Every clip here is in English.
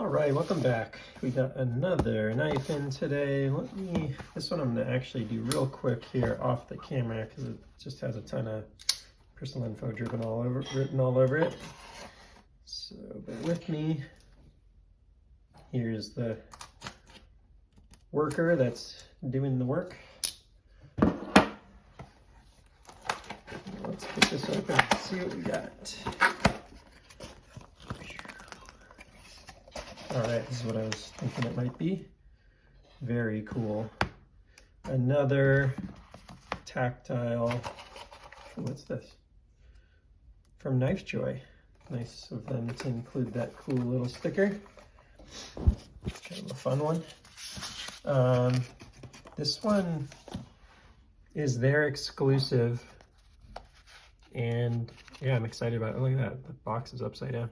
All right, welcome back. We got another knife in today. This one I'm gonna actually do real quick here off the camera because it just has a ton of personal info written all over it. So bear with me. Here's the worker that's doing the work. Let's get this open and see what we got. All right, this is what I was thinking it might be. Very cool. Another Tactile. What's this? From Knifejoy. Nice of them to include that cool little sticker. Kind of a fun one. This one is their exclusive. And yeah, I'm excited about it. Look at that. The box is upside down.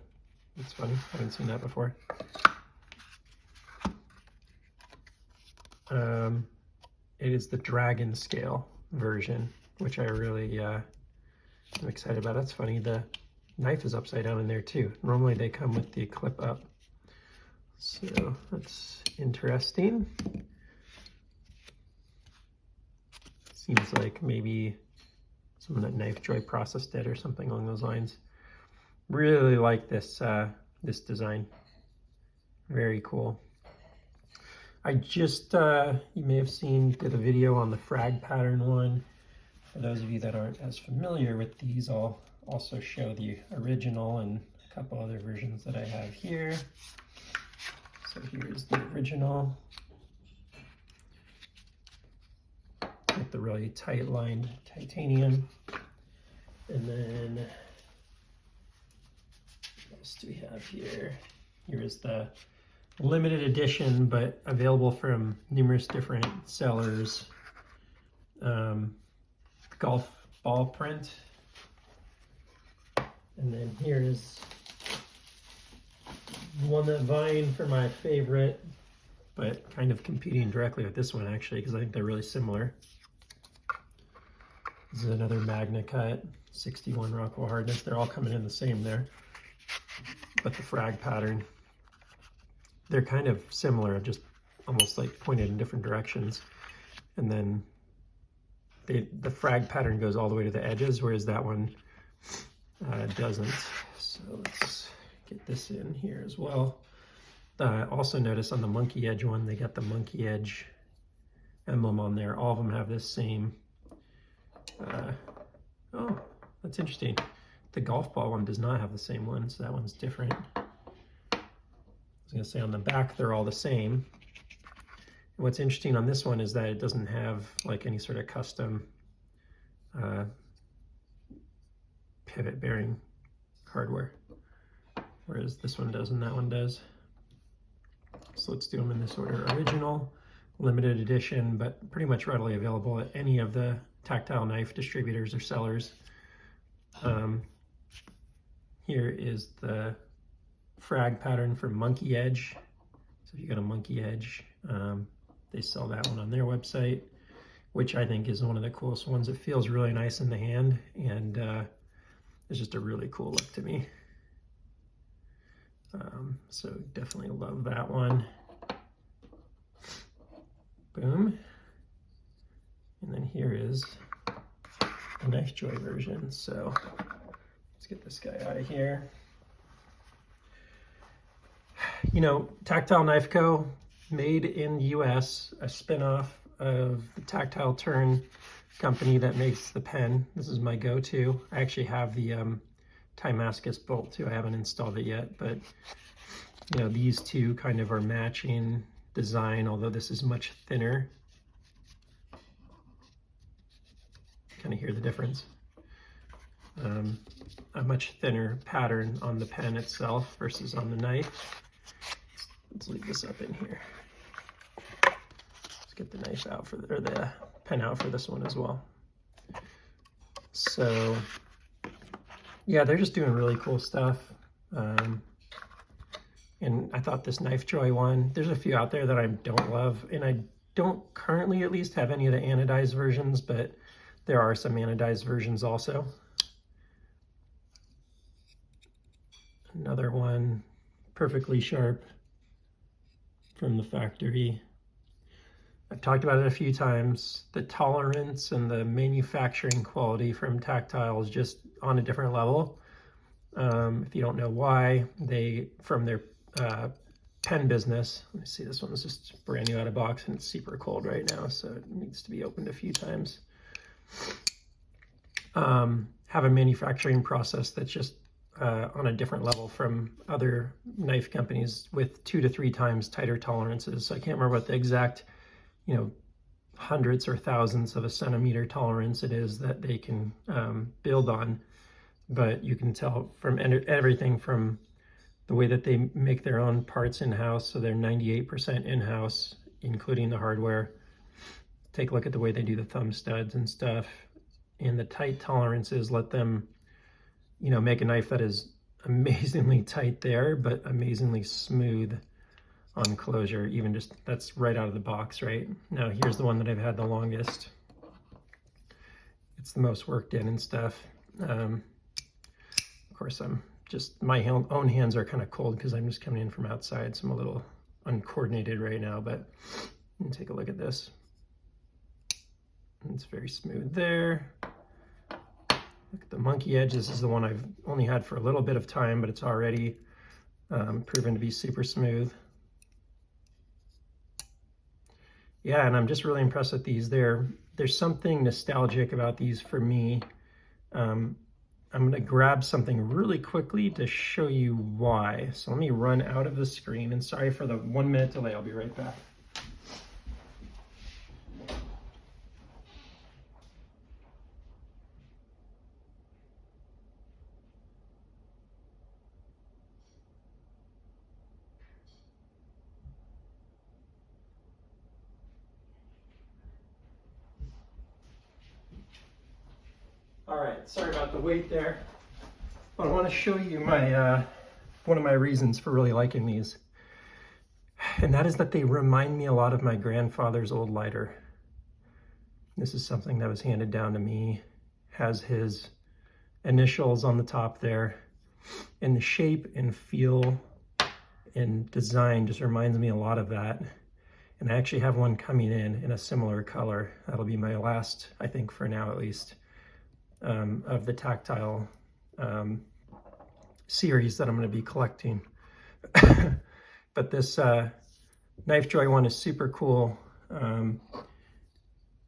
It's funny. I haven't seen that before. It is the dragon scale version, which I really am excited about. That's funny. The knife is upside down in there too. Normally they come with the clip up. So that's interesting. Seems like maybe someone at Knifejoy processed it or something along those lines. Really like this this design. Very cool. I just, you may have seen, did a video on the frag pattern one. For those of you that aren't as familiar with these, I'll also show the original and a couple other versions that I have here. So here's the original with the really tight lined titanium. And then what else do we have here? Here is the limited edition, but available from numerous different sellers. Golf ball print. And then here is one that vying for my favorite, but kind of competing directly with this one actually, because I think they're really similar. This is another Magna Cut, 61 Rockwall hardness. They're all coming in the same there, but the frag pattern, they're kind of similar, just almost like pointed in different directions. And then the frag pattern goes all the way to the edges, whereas that one doesn't. So let's get this in here as well. Also notice on the monkey edge one, they got the monkey edge emblem on there. All of them have this same, oh, that's interesting. The golf ball one does not have the same one, so that one's different. I was gonna say on the back, they're all the same. And what's interesting on this one is that it doesn't have like any sort of custom pivot bearing hardware, whereas this one does and that one does. So let's do them in this order. Original, limited edition, but pretty much readily available at any of the Tactile knife distributors or sellers. Here is the frag pattern for Monkey Edge. So if you go to Monkey Edge, they sell that one on their website, which I think is one of the coolest ones. It feels really nice in the hand, and it's just a really cool look to me. So definitely love that one. Boom. And then here is the Knifejoy version. So let's get this guy out of here. You know, Tactile Knife Co., made in the US, a spin-off of the Tactile Turn company that makes the pen. This is my go-to. I actually have the Damascus bolt too. I haven't installed it yet, but you know, these two kind of are matching design, although this is much thinner. Kind of hear the difference. A much thinner pattern on the pen itself versus on the knife. Let's leave this up in here. Let's get the knife out for or the pen out for this one as well. So yeah, they're just doing really cool stuff. And I thought this Knifejoy one, there's a few out there that I don't love, and I don't currently at least have any of the anodized versions, but there are some anodized versions also. Another one, perfectly sharp from the factory. I've talked about it a few times. The tolerance and the manufacturing quality from Tactile is just on a different level. If you don't know why, from their pen business, let me see, this one's just brand new out of box and it's super cold right now, so it needs to be opened a few times. Have a manufacturing process that's just on a different level from other knife companies with 2 to 3 times tighter tolerances. So I can't remember what the exact, hundreds or thousands of a centimeter tolerance it is that they can build on. But you can tell from everything from the way that they make their own parts in-house, so they're 98% in-house, including the hardware. Take a look at the way they do the thumb studs and stuff. And the tight tolerances let them, make a knife that is amazingly tight there, but amazingly smooth on closure, even just, that's right out of the box, right? Now here's the one that I've had the longest. It's the most worked in and stuff. Of course, my own hands are kind of cold because I'm just coming in from outside, so I'm a little uncoordinated right now, but take a look at this. It's very smooth there. Look at the monkey edge. This is the one I've only had for a little bit of time, but it's already proven to be super smooth. Yeah, and I'm just really impressed with these. There's something nostalgic about these for me. I'm gonna grab something really quickly to show you why. So let me run out of the screen, and sorry for the 1 minute delay, I'll be right back. All right, sorry about the wait there, but I want to show you my one of my reasons for really liking these, and that is that they remind me a lot of my grandfather's old lighter. This is something that was handed down to me, has his initials on the top there, and the shape and feel and design just reminds me a lot of that. And I actually have one coming in a similar color. That'll be my last, I think, for now at least, of the Tactile series that I'm going to be collecting. But this Knifejoy one is super cool.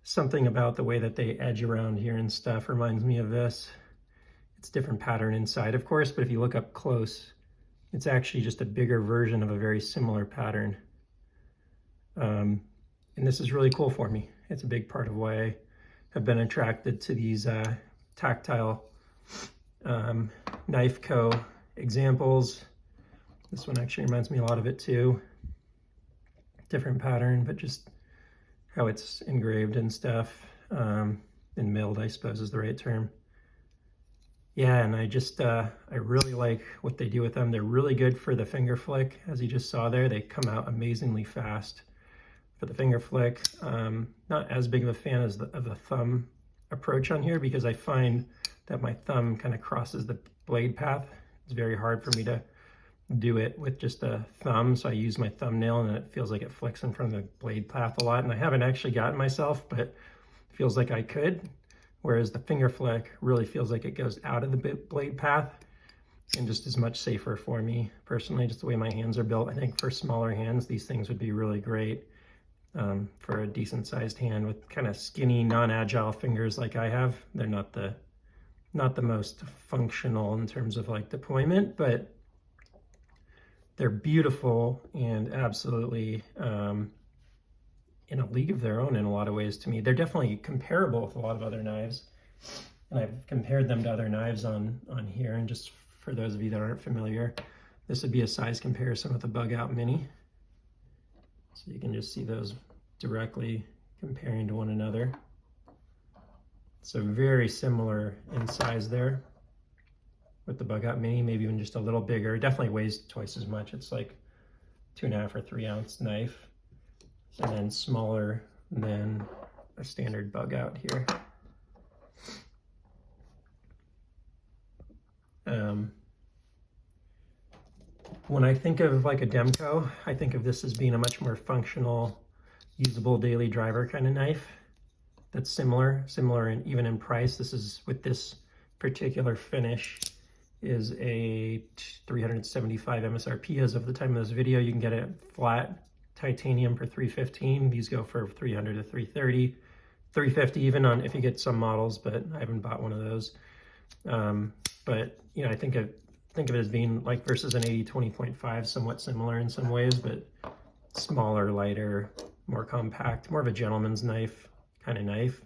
Something about the way that they edge around here and stuff reminds me of this. It's different pattern inside, of course, but if you look up close, it's actually just a bigger version of a very similar pattern. And this is really cool for me. It's a big part of why I have been attracted to these Tactile Knife Co. examples. This one actually reminds me a lot of it too. Different pattern, but just how it's engraved and stuff, and milled, I suppose is the right term. Yeah, and I really like what they do with them. They're really good for the finger flick. As you just saw there, they come out amazingly fast for the finger flick. Not as big of a fan of the thumb approach on here, because I find that my thumb kind of crosses the blade path. It's very hard for me to do it with just a thumb, so I use my thumbnail and it feels like it flicks in front of the blade path a lot, and I haven't actually gotten myself, but it feels like I could, whereas the finger flick really feels like it goes out of the blade path and just is much safer for me personally, just the way my hands are built. I think for smaller hands, these things would be really great for a decent sized hand with kind of skinny, non-agile fingers like I have. They're not the most functional in terms of like deployment, but they're beautiful and absolutely in a league of their own in a lot of ways to me. They're definitely comparable with a lot of other knives, and I've compared them to other knives on here. And just for those of you that aren't familiar, this would be a size comparison with a Bug Out Mini. So you can just see those directly comparing to one another. So very similar in size there with the Bug Out Mini, maybe even just a little bigger. It definitely weighs twice as much. It's like 2.5 or 3 ounce knife, and then smaller than a standard Bug Out here. When I think of like a Demco, I think of this as being a much more functional, usable daily driver kind of knife. That's similar and even in price. This is, with this particular finish, is a 375 MSRP as of the time of this video. You can get it flat titanium for $315. These go for $300 to $330, $350 even on if you get some models, but I haven't bought one of those. But you know, I think of it as being like versus an 80-20.5, somewhat similar in some ways, but smaller, lighter, more compact, more of a gentleman's knife kind of knife.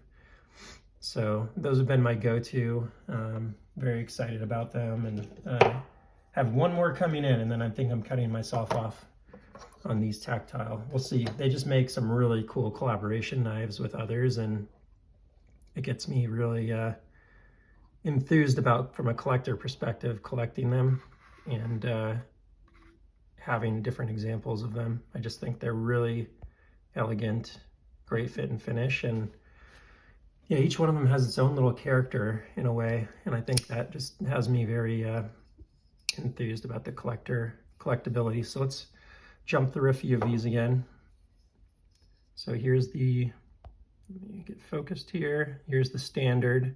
So those have been my go-to. Very excited about them, and have one more coming in, and then I think I'm cutting myself off on these Tactile. We'll see. They just make some really cool collaboration knives with others, and it gets me really enthused about, from a collector perspective, collecting them and having different examples of them. I just think they're really elegant, great fit and finish, and yeah, each one of them has its own little character in a way, and I think that just has me very enthused about the collectability. So let's jump through a few of these again. So here's the, let me get focused here. Here's the standard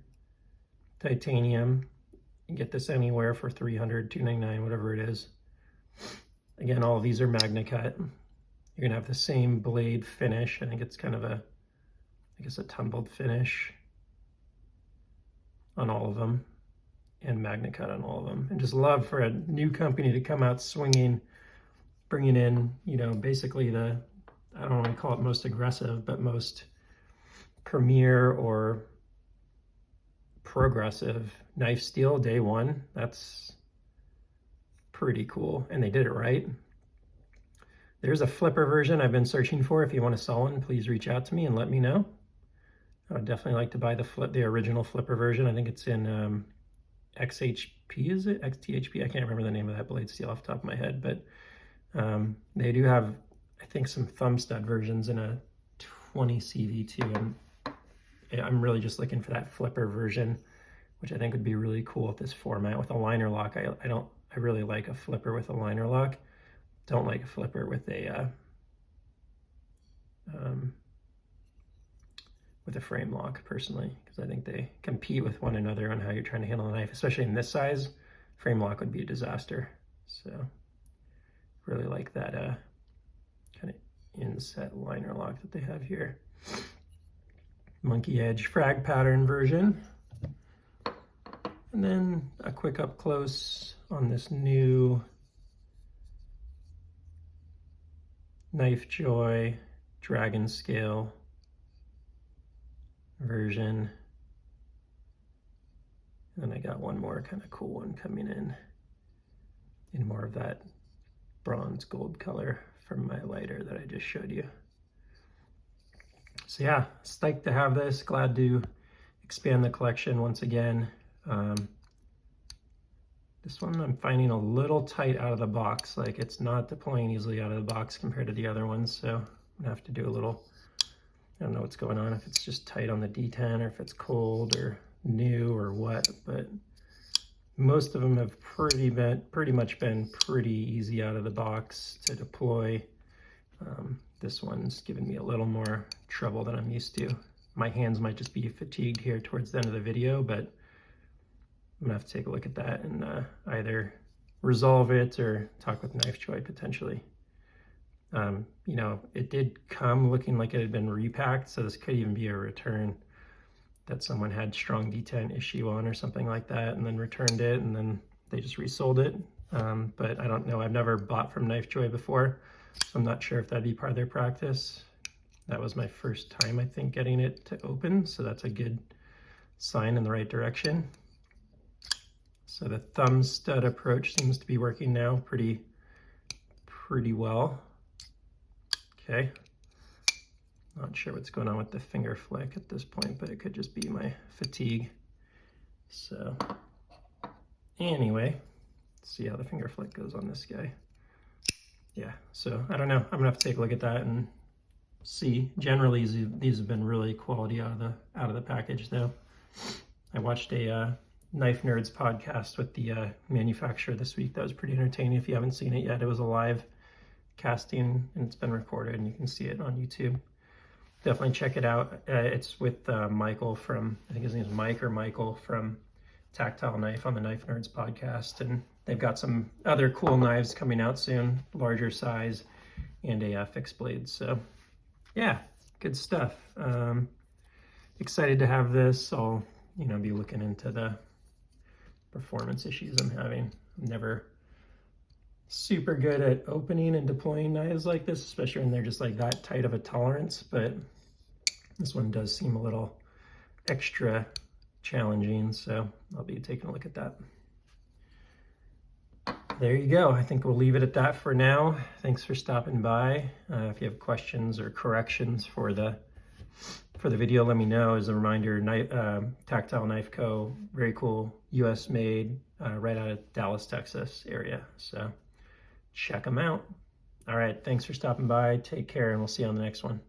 titanium. You can get this anywhere for $300, $299, whatever it is. Again, all of these are Magna Cut. You're gonna have the same blade finish. I think it's kind of a, I guess, a tumbled finish on all of them, and Magna Cut on all of them. And just love for a new company to come out swinging, bringing in, you know, basically the, I don't want to call it most aggressive, but most premier or progressive knife steel day one. That's pretty cool, and they did it right. There's a flipper version I've been searching for. If you want to sell one, please reach out to me and let me know. I would definitely like to buy the original flipper version. I think it's in XHP, is it? XTHP? I can't remember the name of that blade steel off the top of my head, but they do have, I think, some Thumbstud versions in a 20 CV2, and I'm really just looking for that flipper version, which I think would be really cool with this format with a liner lock. I really like a flipper with a liner lock. Don't like a flipper with a frame lock personally, because I think they compete with one another on how you're trying to handle a knife, especially in this size. Frame lock would be a disaster. So really like that kind of inset liner lock that they have here. Monkey edge frag pattern version. And then a quick up close on this new Knifejoy dragon scale version. And then I got one more kind of cool one coming in more of that bronze gold color from my lighter that I just showed you. So yeah, stoked to have this. Glad to expand the collection once again. This one I'm finding a little tight out of the box. Like, it's not deploying easily out of the box compared to the other ones. So I'm gonna have to do a little, I don't know what's going on, if it's just tight on the detent or if it's cold or new or what, but most of them have pretty much been pretty easy out of the box to deploy. This one's giving me a little more trouble than I'm used to. My hands might just be fatigued here towards the end of the video, but I'm gonna have to take a look at that and either resolve it or talk with Knifejoy potentially. You know, it did come looking like it had been repacked, so this could even be a return that someone had strong detent issue on or something like that, and then returned it, and then they just resold it. But I don't know, I've never bought from Knifejoy before, so I'm not sure if that'd be part of their practice. That was my first time, I think, getting it to open, so that's a good sign in the right direction. So the Thumbstud approach seems to be working now pretty well. Okay. Not sure what's going on with the finger flick at this point, but it could just be my fatigue. So anyway, let's see how the finger flick goes on this guy. Yeah, so I don't know. I'm gonna have to take a look at that and see. Generally, these have been really quality out of the package though. I watched a Knife Nerds podcast with the manufacturer this week. That was pretty entertaining. If you haven't seen it yet, it was a live casting and it's been recorded and you can see it on YouTube. Definitely check it out. It's with Michael from, I think his name is Mike or Michael from Tactile Knife on the Knife Nerds podcast. And they've got some other cool knives coming out soon, larger size and a fixed blade. So yeah, good stuff. Excited to have this. I'll, be looking into the performance issues I'm having. I'm never super good at opening and deploying knives like this, especially when they're just like that tight of a tolerance, but this one does seem a little extra challenging, so I'll be taking a look at that. There you go. I think we'll leave it at that for now. Thanks for stopping by. If you have questions or corrections for the video, let me know. As a reminder, Tactile Knife Co., very cool, US made, right out of Dallas, Texas area. So check them out. All right, thanks for stopping by. Take care, and we'll see you on the next one.